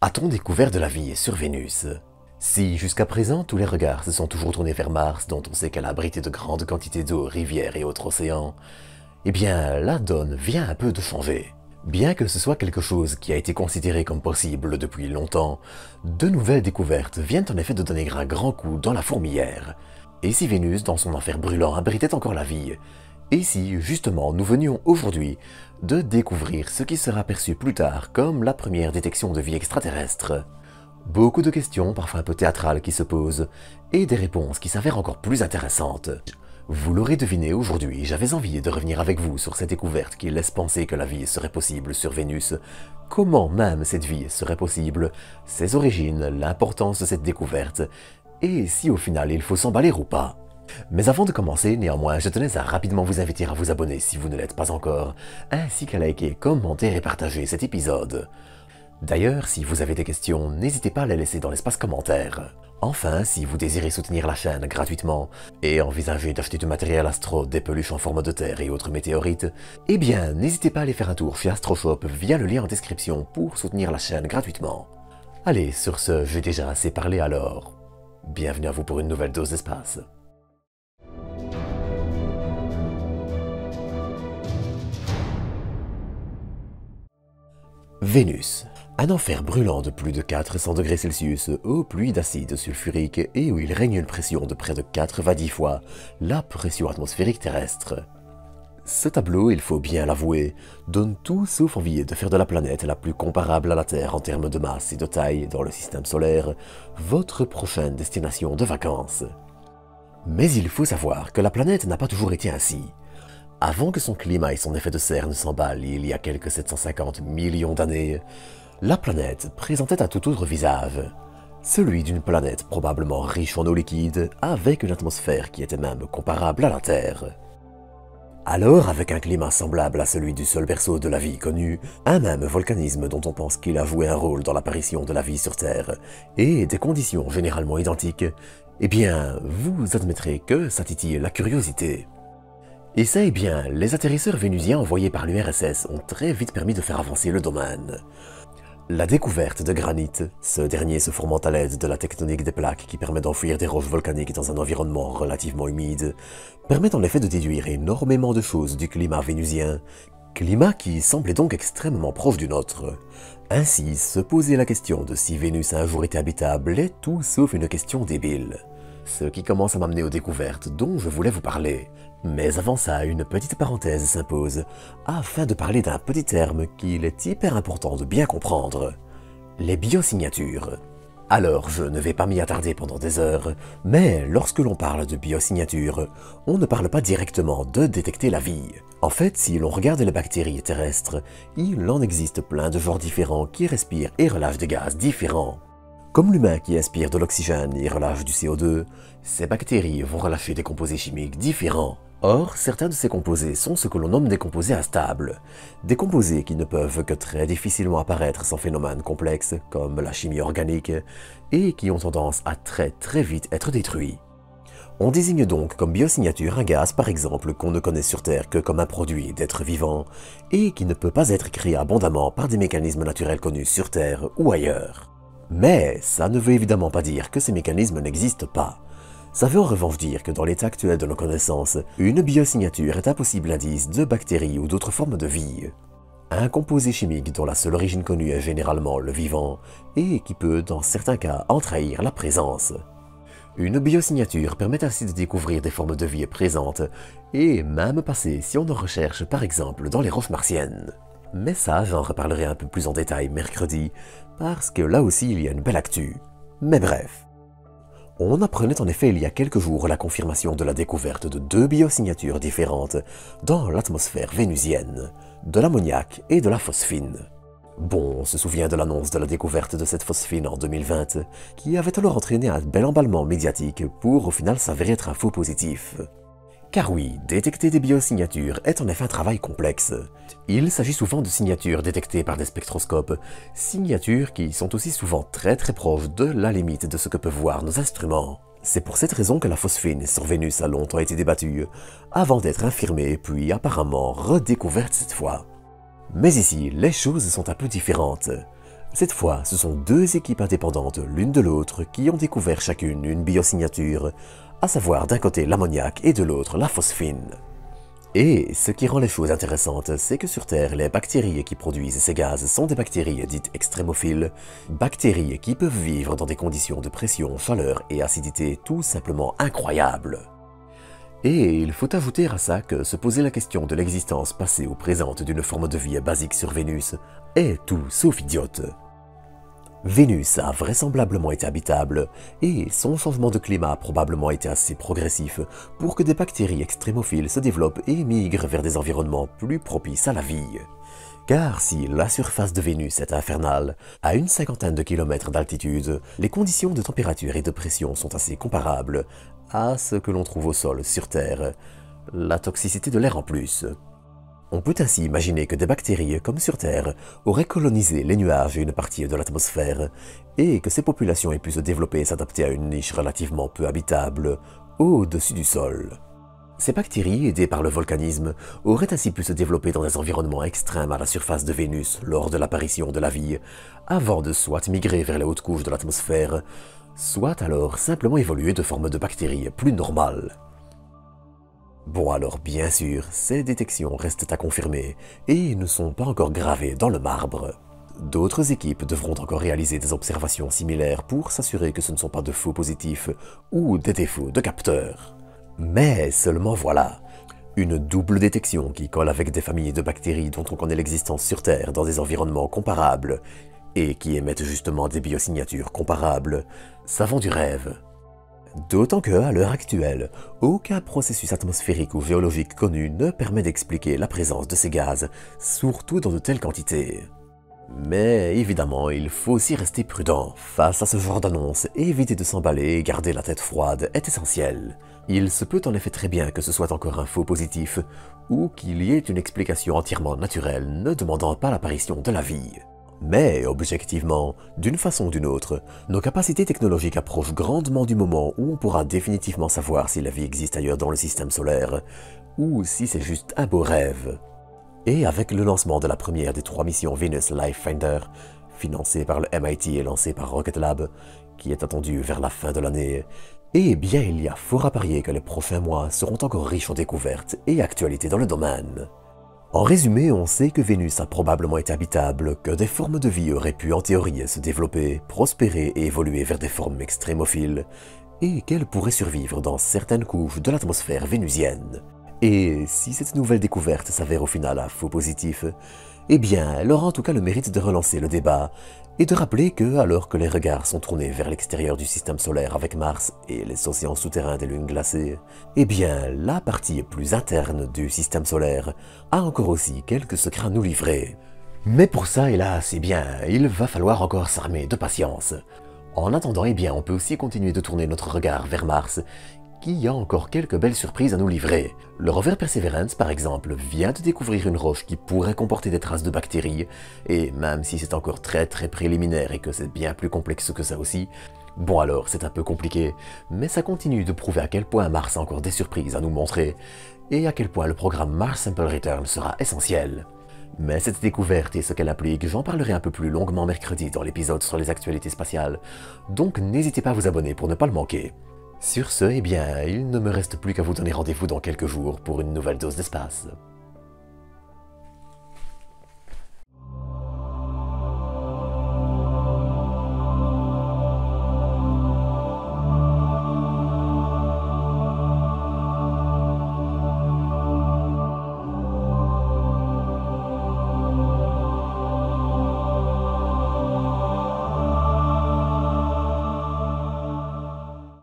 A-t-on découvert de la vie sur Vénus? Si, jusqu'à présent, tous les regards se sont toujours tournés vers Mars, dont on sait qu'elle a abrité de grandes quantités d'eau, rivières et autres océans, eh bien, la donne vient un peu de changer. Bien que ce soit quelque chose qui a été considéré comme possible depuis longtemps, de nouvelles découvertes viennent en effet de donner un grand coup dans la fourmilière. Et si Vénus, dans son enfer brûlant, abritait encore la vie? Et si, justement, nous venions aujourd'hui de découvrir ce qui sera perçu plus tard comme la première détection de vie extraterrestre? Beaucoup de questions, parfois un peu théâtrales, qui se posent, et des réponses qui s'avèrent encore plus intéressantes. Vous l'aurez deviné, aujourd'hui, j'avais envie de revenir avec vous sur cette découverte qui laisse penser que la vie serait possible sur Vénus, comment même cette vie serait possible, ses origines, l'importance de cette découverte, et si au final il faut s'emballer ou pas. Mais avant de commencer, néanmoins, je tenais à rapidement vous inviter à vous abonner si vous ne l'êtes pas encore, ainsi qu'à liker, commenter et partager cet épisode. D'ailleurs, si vous avez des questions, n'hésitez pas à les laisser dans l'espace commentaire. Enfin, si vous désirez soutenir la chaîne gratuitement et envisagez d'acheter du matériel astro, des peluches en forme de terre et autres météorites, eh bien, n'hésitez pas à aller faire un tour chez AstroShop via le lien en description pour soutenir la chaîne gratuitement. Allez, sur ce, j'ai déjà assez parlé alors. Bienvenue à vous pour une nouvelle dose d'espace. Vénus. Un enfer brûlant de plus de 400 degrés Celsius aux pluies d'acide sulfurique et où il règne une pression de près de 90 fois la pression atmosphérique terrestre. Ce tableau, il faut bien l'avouer, donne tout sauf envie de faire de la planète la plus comparable à la Terre en termes de masse et de taille dans le système solaire votre prochaine destination de vacances. Mais il faut savoir que la planète n'a pas toujours été ainsi. Avant que son climat et son effet de serre ne s'emballent il y a quelques 750 millions d'années, la planète présentait un tout autre visage, celui d'une planète probablement riche en eau liquide, avec une atmosphère qui était même comparable à la Terre. Alors, avec un climat semblable à celui du seul berceau de la vie connue, un même volcanisme dont on pense qu'il a joué un rôle dans l'apparition de la vie sur Terre, et des conditions généralement identiques, eh bien, vous admettrez que ça titille la curiosité. Et ça, eh bien, les atterrisseurs vénusiens envoyés par l'URSS ont très vite permis de faire avancer le domaine. La découverte de granit, ce dernier se formant à l'aide de la tectonique des plaques qui permet d'enfouir des roches volcaniques dans un environnement relativement humide, permet en effet de déduire énormément de choses du climat vénusien, climat qui semblait donc extrêmement proche du nôtre. Ainsi, se poser la question de si Vénus a un jour été habitable est tout sauf une question débile. Ce qui commence à m'amener aux découvertes dont je voulais vous parler. Mais avant ça, une petite parenthèse s'impose, afin de parler d'un petit terme qu'il est hyper important de bien comprendre. Les biosignatures. Alors, je ne vais pas m'y attarder pendant des heures, mais lorsque l'on parle de biosignatures, on ne parle pas directement de détecter la vie. En fait, si l'on regarde les bactéries terrestres, il en existe plein de genres différents qui respirent et relâchent des gaz différents. Comme l'humain qui inspire de l'oxygène et relâche du CO2, ces bactéries vont relâcher des composés chimiques différents. Or, certains de ces composés sont ce que l'on nomme des composés instables, des composés qui ne peuvent que très difficilement apparaître sans phénomènes complexes comme la chimie organique et qui ont tendance à très vite être détruits. On désigne donc comme biosignature un gaz par exemple qu'on ne connaît sur Terre que comme un produit d'être vivant et qui ne peut pas être créé abondamment par des mécanismes naturels connus sur Terre ou ailleurs. Mais ça ne veut évidemment pas dire que ces mécanismes n'existent pas. Ça veut en revanche dire que dans l'état actuel de nos connaissances, une biosignature est un possible indice de bactéries ou d'autres formes de vie. Un composé chimique dont la seule origine connue est généralement le vivant et qui peut, dans certains cas, en trahir la présence. Une biosignature permet ainsi de découvrir des formes de vie présentes et même passer si on en recherche par exemple dans les roches martiennes. Mais ça, j'en reparlerai un peu plus en détail mercredi, parce que là aussi il y a une belle actu. Mais bref. On apprenait en effet il y a quelques jours la confirmation de la découverte de 2 biosignatures différentes dans l'atmosphère vénusienne, de l'ammoniac et de la phosphine. Bon, on se souvient de l'annonce de la découverte de cette phosphine en 2020, qui avait alors entraîné un bel emballement médiatique pour au final s'avérer être un faux positif. Car oui, détecter des biosignatures est en effet un travail complexe. Il s'agit souvent de signatures détectées par des spectroscopes, signatures qui sont aussi souvent très proches de la limite de ce que peuvent voir nos instruments. C'est pour cette raison que la phosphine sur Vénus a longtemps été débattue, avant d'être infirmée puis apparemment redécouverte cette fois. Mais ici, les choses sont un peu différentes. Cette fois, ce sont deux équipes indépendantes l'une de l'autre qui ont découvert chacune une biosignature, à savoir d'un côté l'ammoniac et de l'autre la phosphine. Et ce qui rend les choses intéressantes, c'est que sur Terre, les bactéries qui produisent ces gaz sont des bactéries dites extrémophiles, bactéries qui peuvent vivre dans des conditions de pression, chaleur et acidité tout simplement incroyables. Et il faut ajouter à ça que se poser la question de l'existence passée ou présente d'une forme de vie basique sur Vénus est tout sauf idiote. Vénus a vraisemblablement été habitable, et son changement de climat a probablement été assez progressif pour que des bactéries extrémophiles se développent et migrent vers des environnements plus propices à la vie. Car si la surface de Vénus est infernale, à une cinquantaine de kilomètres d'altitude, les conditions de température et de pression sont assez comparables à ce que l'on trouve au sol sur Terre, la toxicité de l'air en plus. On peut ainsi imaginer que des bactéries, comme sur Terre, auraient colonisé les nuages et une partie de l'atmosphère, et que ces populations aient pu se développer et s'adapter à une niche relativement peu habitable, au-dessus du sol. Ces bactéries, aidées par le volcanisme, auraient ainsi pu se développer dans des environnements extrêmes à la surface de Vénus lors de l'apparition de la vie, avant de soit migrer vers les hautes couches de l'atmosphère, soit alors simplement évoluer de forme de bactéries plus normales. Bon alors bien sûr, ces détections restent à confirmer et ne sont pas encore gravées dans le marbre. D'autres équipes devront encore réaliser des observations similaires pour s'assurer que ce ne sont pas de faux positifs ou des défauts de capteurs. Mais seulement voilà, une double détection qui colle avec des familles de bactéries dont on connaît l'existence sur Terre dans des environnements comparables et qui émettent justement des biosignatures comparables, ça vend du rêve. D'autant que, à l'heure actuelle, aucun processus atmosphérique ou géologique connu ne permet d'expliquer la présence de ces gaz, surtout dans de telles quantités. Mais évidemment, il faut aussi rester prudent. Face à ce genre d'annonce, éviter de s'emballer et garder la tête froide est essentiel. Il se peut en effet très bien que ce soit encore un faux positif, ou qu'il y ait une explication entièrement naturelle ne demandant pas l'apparition de la vie. Mais, objectivement, d'une façon ou d'une autre, nos capacités technologiques approchent grandement du moment où on pourra définitivement savoir si la vie existe ailleurs dans le système solaire, ou si c'est juste un beau rêve. Et avec le lancement de la première des 3 missions Venus Life Finder, financée par le MIT et lancée par Rocket Lab, qui est attendue vers la fin de l'année, eh bien il y a fort à parier que les prochains mois seront encore riches en découvertes et actualités dans le domaine. En résumé, on sait que Vénus a probablement été habitable, que des formes de vie auraient pu en théorie se développer, prospérer et évoluer vers des formes extrémophiles, et qu'elles pourraient survivre dans certaines couches de l'atmosphère vénusienne. Et si cette nouvelle découverte s'avère au final un faux positif, eh bien elle aura en tout cas le mérite de relancer le débat, et de rappeler que, alors que les regards sont tournés vers l'extérieur du système solaire avec Mars et les océans souterrains des lunes glacées, eh bien, la partie plus interne du système solaire a encore aussi quelques secrets à nous livrer. Mais pour ça, hélas, eh bien, il va falloir encore s'armer de patience. En attendant, eh bien, on peut aussi continuer de tourner notre regard vers Mars, qui a encore quelques belles surprises à nous livrer. Le rover Perseverance, par exemple, vient de découvrir une roche qui pourrait comporter des traces de bactéries, et même si c'est encore très préliminaire et que c'est bien plus complexe que ça aussi, bon alors c'est un peu compliqué, mais ça continue de prouver à quel point Mars a encore des surprises à nous montrer, et à quel point le programme Mars Sample Return sera essentiel. Mais cette découverte et ce qu'elle implique, j'en parlerai un peu plus longuement mercredi dans l'épisode sur les actualités spatiales, donc n'hésitez pas à vous abonner pour ne pas le manquer. Sur ce, eh bien, il ne me reste plus qu'à vous donner rendez-vous dans quelques jours pour une nouvelle dose d'espace.